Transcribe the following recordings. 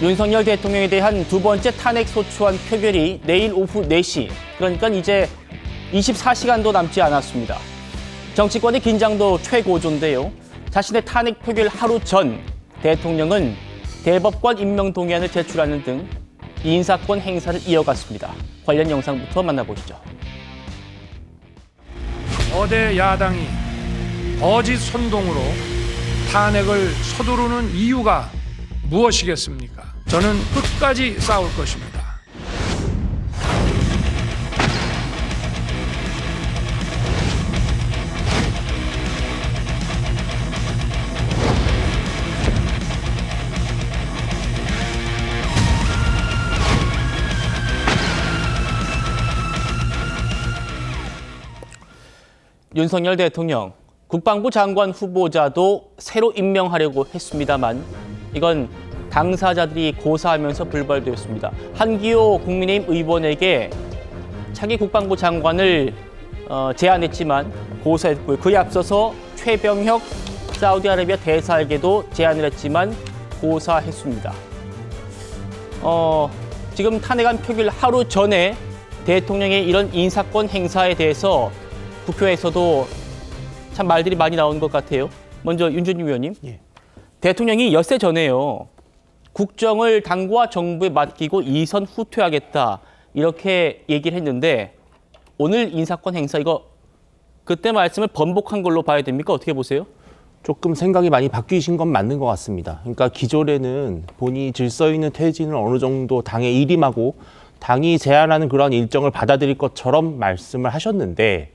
윤석열 대통령에 대한 두 번째 탄핵 소추안 표결이 내일 오후 4시, 그러니까 이제 24시간도 남지 않았습니다. 정치권의 긴장도 최고조인데요. 자신의 탄핵 표결 하루 전 대통령은 대법관 임명 동의안을 제출하는 등 인사권 행사를 이어갔습니다. 관련 영상부터 만나보시죠. 거대 야당이 거짓 선동으로 탄핵을 서두르는 이유가 무엇이겠습니까? 저는 끝까지 싸울 것입니다. 윤석열 대통령, 국방부 장관 후보자도 새로 임명하려고 했습니다만 이건 당사자들이 고사하면서 불발되었습니다. 한기호 국민의힘 의원에게 차기 국방부 장관을 제안했지만 고사했고요. 그에 앞서서 최병혁 사우디아라비아 대사에게도 제안을 했지만 고사했습니다. 지금 탄핵안 표결 하루 전에 대통령의 이런 인사권 행사에 대해서 국회에서도 참 말들이 많이 나오는 것 같아요. 먼저 윤준희 의원님. 대통령이 엿새 전에요. 국정을 당과 정부에 맡기고 이선 후퇴하겠다 이렇게 얘기를 했는데 오늘 인사권 행사 이거 그때 말씀을 번복한 걸로 봐야 됩니까? 어떻게 보세요? 조금 생각이 많이 바뀌신 건 맞는 것 같습니다. 그러니까 기존에는 본인이 질서 있는 퇴진을 어느 정도 당에 일임하고 당이 제안하는 그런 일정을 받아들일 것처럼 말씀을 하셨는데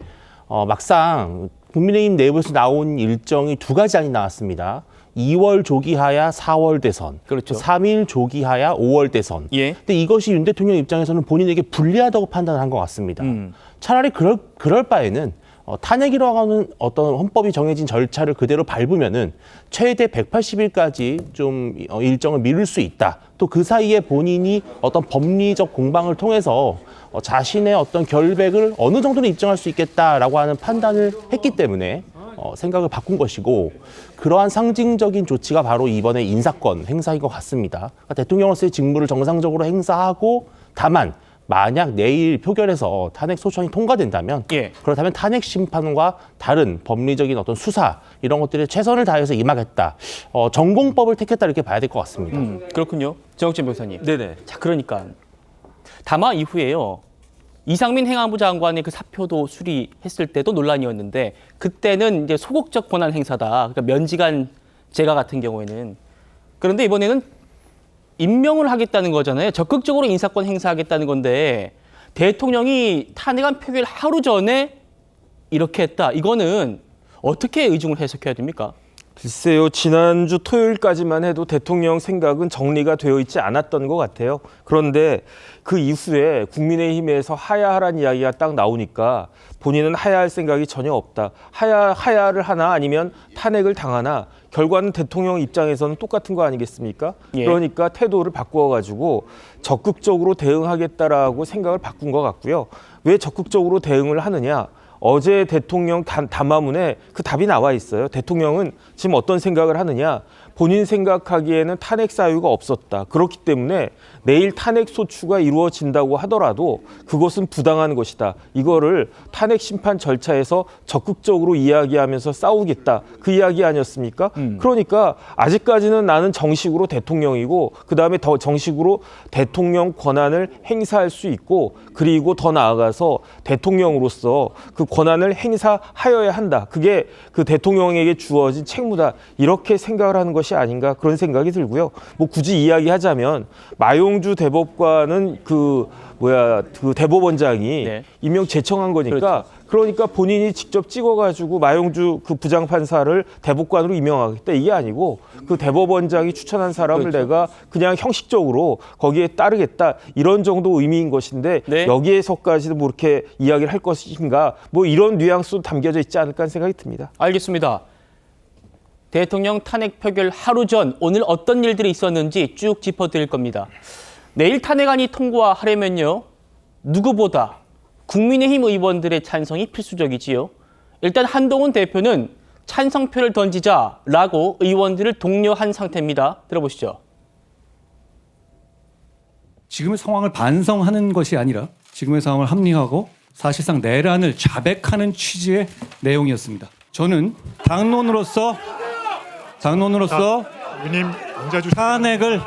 막상 국민의힘 내부에서 나온 일정이 두 가지 안이 나왔습니다. 2월 조기하야 4월 대선, 그렇죠. 3일 조기하야 5월 대선. 예. 근데 이것이 윤 대통령 입장에서는 본인에게 불리하다고 판단한 것 같습니다. 차라리 그럴 바에는 탄핵이라고 하는 어떤 헌법이 정해진 절차를 그대로 밟으면은 최대 180일까지 좀 일정을 미룰 수 있다. 또 그 사이에 본인이 어떤 법리적 공방을 통해서 자신의 어떤 결백을 어느 정도는 입증할 수 있겠다라고 하는 판단을 했기 때문에 생각을 바꾼 것이고 그러한 상징적인 조치가 바로 이번에 인사권 행사인 것 같습니다. 그러니까 대통령으로서의 직무를 정상적으로 행사하고 다만 만약 내일 표결에서 탄핵 소추안이 통과된다면 그렇다면 탄핵 심판과 다른 법리적인 어떤 수사 이런 것들에 최선을 다해서 임하겠다. 전공법을 택했다 이렇게 봐야 될 것 같습니다. 그렇군요. 정옥진 변호사님. 네네. 자, 그러니까 담화 이후에요. 이상민 행안부 장관의 그 사표도 수리했을 때도 논란이었는데 그때는 이제 소극적 권한 행사다. 그러니까 면직안 제가 같은 경우에는. 그런데 이번에는 임명을 하겠다는 거잖아요. 적극적으로 인사권 행사하겠다는 건데 대통령이 탄핵안 표결 하루 전에 이렇게 했다. 이거는 어떻게 의중을 해석해야 됩니까? 글쎄요, 지난주 토요일까지만 해도 대통령 생각은 정리가 되어 있지 않았던 것 같아요. 그런데 그 이후에 국민의힘에서 하야하란 이야기가 딱 나오니까 본인은 하야할 생각이 전혀 없다. 하야를 하나 아니면 탄핵을 당하나 결과는 대통령 입장에서는 똑같은 거 아니겠습니까? 예. 그러니까 태도를 바꾸어가지고 적극적으로 대응하겠다라고 생각을 바꾼 것 같고요. 왜 적극적으로 대응을 하느냐? 어제 대통령 담화문에 그 답이 나와 있어요. 대통령은 지금 어떤 생각을 하느냐. 본인 생각하기에는 탄핵 사유가 없었다. 그렇기 때문에 내일 탄핵 소추가 이루어진다고 하더라도 그것은 부당한 것이다. 이거를 탄핵 심판 절차에서 적극적으로 이야기하면서 싸우겠다. 그 이야기 아니었습니까? 그러니까 아직까지는 나는 정식으로 대통령이고 그다음에 더 정식으로 대통령 권한을 행사할 수 있고 그리고 더 나아가서 대통령으로서 그 권한을 행사하여야 한다. 그게 그 대통령에게 주어진 책무다. 이렇게 생각을 하는 것이 아닌가 그런 생각이 들고요. 뭐 굳이 이야기하자면 마용주 대법관은 그 대법원장이 임명 제청한 거니까 그러니까 본인이 직접 찍어가지고 마용주 그 부장판사를 대법관으로 임명하겠다 이게 아니고 그 대법원장이 추천한 사람을 내가 그냥 형식적으로 거기에 따르겠다 이런 정도 의미인 것인데 여기에서까지도 뭐 이렇게 이야기를 할 것인가 뭐 이런 뉘앙스도 담겨져 있지 않을까 하는 생각이 듭니다. 알겠습니다. 대통령 탄핵 표결 하루 전 오늘 어떤 일들이 있었는지 쭉 짚어드릴 겁니다. 내일 탄핵안이 통과하려면요. 누구보다 국민의힘 의원들의 찬성이 필수적이지요. 일단 한동훈 대표는 찬성표를 던지자라고 의원들을 독려한 상태입니다. 들어보시죠. 지금의 상황을 반성하는 것이 아니라 지금의 상황을 합리화하고 사실상 내란을 자백하는 취지의 내용이었습니다. 저는 당론으로서 의원님 앉아주시기 탄핵을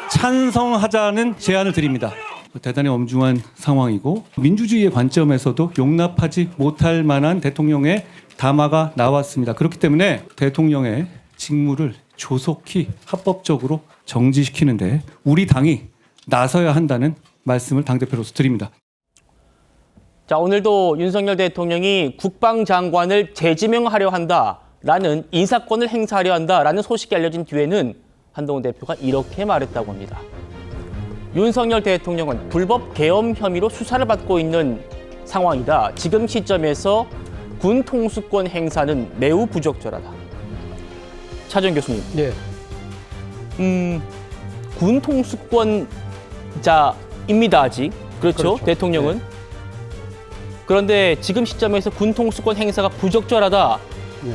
찬성하자는 제안을 드립니다. 대단히 엄중한 상황이고 민주주의의 관점에서도 용납하지 못할 만한 대통령의 담화가 나왔습니다. 그렇기 때문에 대통령의 직무를 조속히 합법적으로 정지시키는데 우리 당이 나서야 한다는 말씀을 당대표로서 드립니다. 자, 오늘도 윤석열 대통령이 국방장관을 재지명하려 한다라는 인사권을 행사하려 한다라는 소식이 알려진 뒤에는 한동훈 대표가 이렇게 말했다고 합니다. 윤석열 대통령은 불법 계엄 혐의로 수사를 받고 있는 상황이다. 지금 시점에서 군 통수권 행사는 매우 부적절하다. 차정 교수님. 네. 군 통수권자입니다, 아직. 그렇죠? 대통령은. 네. 그런데 지금 시점에서 군 통수권 행사가 부적절하다. 네.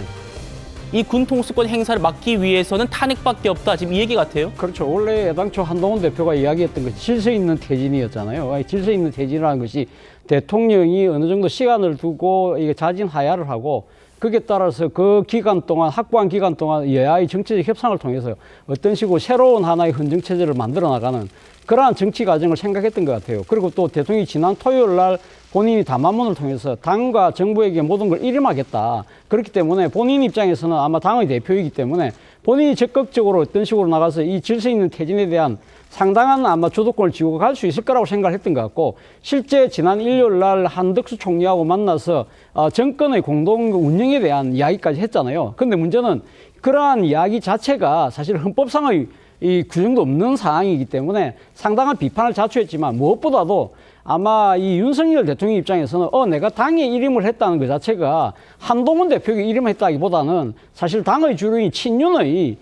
이 군 통수권 행사를 막기 위해서는 탄핵밖에 없다. 지금 이 얘기 같아요. 그렇죠. 원래 애당초 한동훈 대표가 이야기했던 것이 질서 있는 퇴진이었잖아요. 질서 있는 퇴진이라는 것이 대통령이 어느 정도 시간을 두고 이게 자진하야를 하고 거기에 따라서 그 기간 동안 확보한 기간 동안 여야의 정치적 협상을 통해서 어떤 식으로 새로운 하나의 헌정체제를 만들어 나가는 그러한 정치 과정을 생각했던 것 같아요. 그리고 또 대통령이 지난 토요일 날 본인이 담화문을 통해서 당과 정부에게 모든 걸 일임하겠다. 그렇기 때문에 본인 입장에서는 아마 당의 대표이기 때문에 본인이 적극적으로 어떤 식으로 나가서 이 질서 있는 퇴진에 대한 상당한 아마 주도권을 쥐고 갈 수 있을 거라고 생각을 했던 것 같고 실제 지난 일요일 날 한덕수 총리하고 만나서 정권의 공동 운영에 대한 이야기까지 했잖아요. 그런데 문제는 그러한 이야기 자체가 사실 헌법상의 이 규정도 없는 상황이기 때문에 상당한 비판을 자초했지만 무엇보다도 아마 이 윤석열 대통령 입장에서는 내가 당에 일임을 했다는 것 자체가 한동훈 대표에게 일임을 했다기보다는 사실 당의 주류인 친윤의 이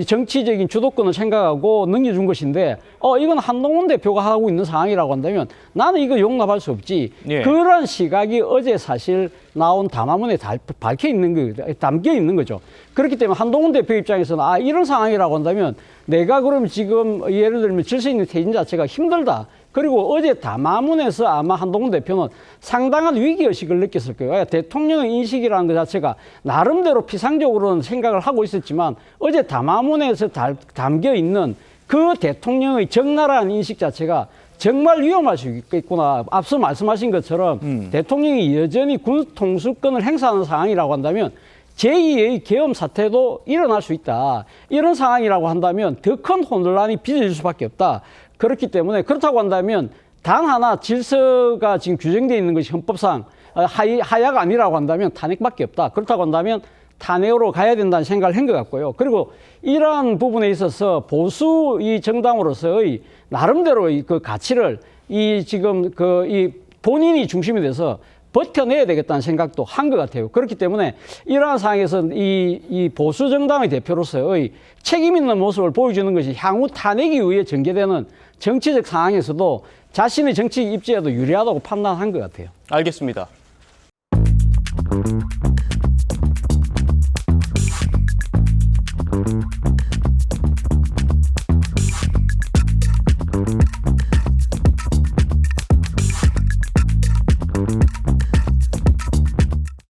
정치적인 주도권을 생각하고 넘겨준 것인데 이건 한동훈 대표가 하고 있는 상황이라고 한다면 나는 이거 용납할 수 없지. 예. 그런 시각이 어제 사실 나온 담화문에 담겨 있는 거죠. 그렇기 때문에 한동훈 대표 입장에서는 이런 상황이라고 한다면 내가 그럼 지금 예를 들면 질서 있는 퇴진 자체가 힘들다. 그리고 어제 담화문에서 아마 한동훈 대표는 상당한 위기의식을 느꼈을 거예요. 대통령의 인식이라는 것 자체가 나름대로 피상적으로는 생각을 하고 있었지만 어제 담화문에서 담겨 있는 그 대통령의 적나라한 인식 자체가 정말 위험할 수 있겠구나. 앞서 말씀하신 것처럼 대통령이 여전히 군 통수권을 행사하는 상황이라고 한다면 제2의 계엄 사태도 일어날 수 있다. 이런 상황이라고 한다면 더 큰 혼란이 빚어질 수밖에 없다. 그렇기 때문에 그렇다고 한다면 단 하나 질서가 지금 규정되어 있는 것이 헌법상 하야가 아니라고 한다면 탄핵밖에 없다. 그렇다고 한다면 탄핵으로 가야 된다는 생각을 한 것 같고요. 그리고 이러한 부분에 있어서 보수 이 정당으로서의 나름대로의 그 가치를 지금 이 본인이 중심이 돼서 버텨내야 되겠다는 생각도 한 것 같아요. 그렇기 때문에 이러한 상황에서 이 보수 정당의 대표로서의 책임 있는 모습을 보여주는 것이 향후 탄핵이 위해 전개되는 정치적 상황에서도 자신의 정치 입지에도 유리하다고 판단한 것 같아요. 알겠습니다.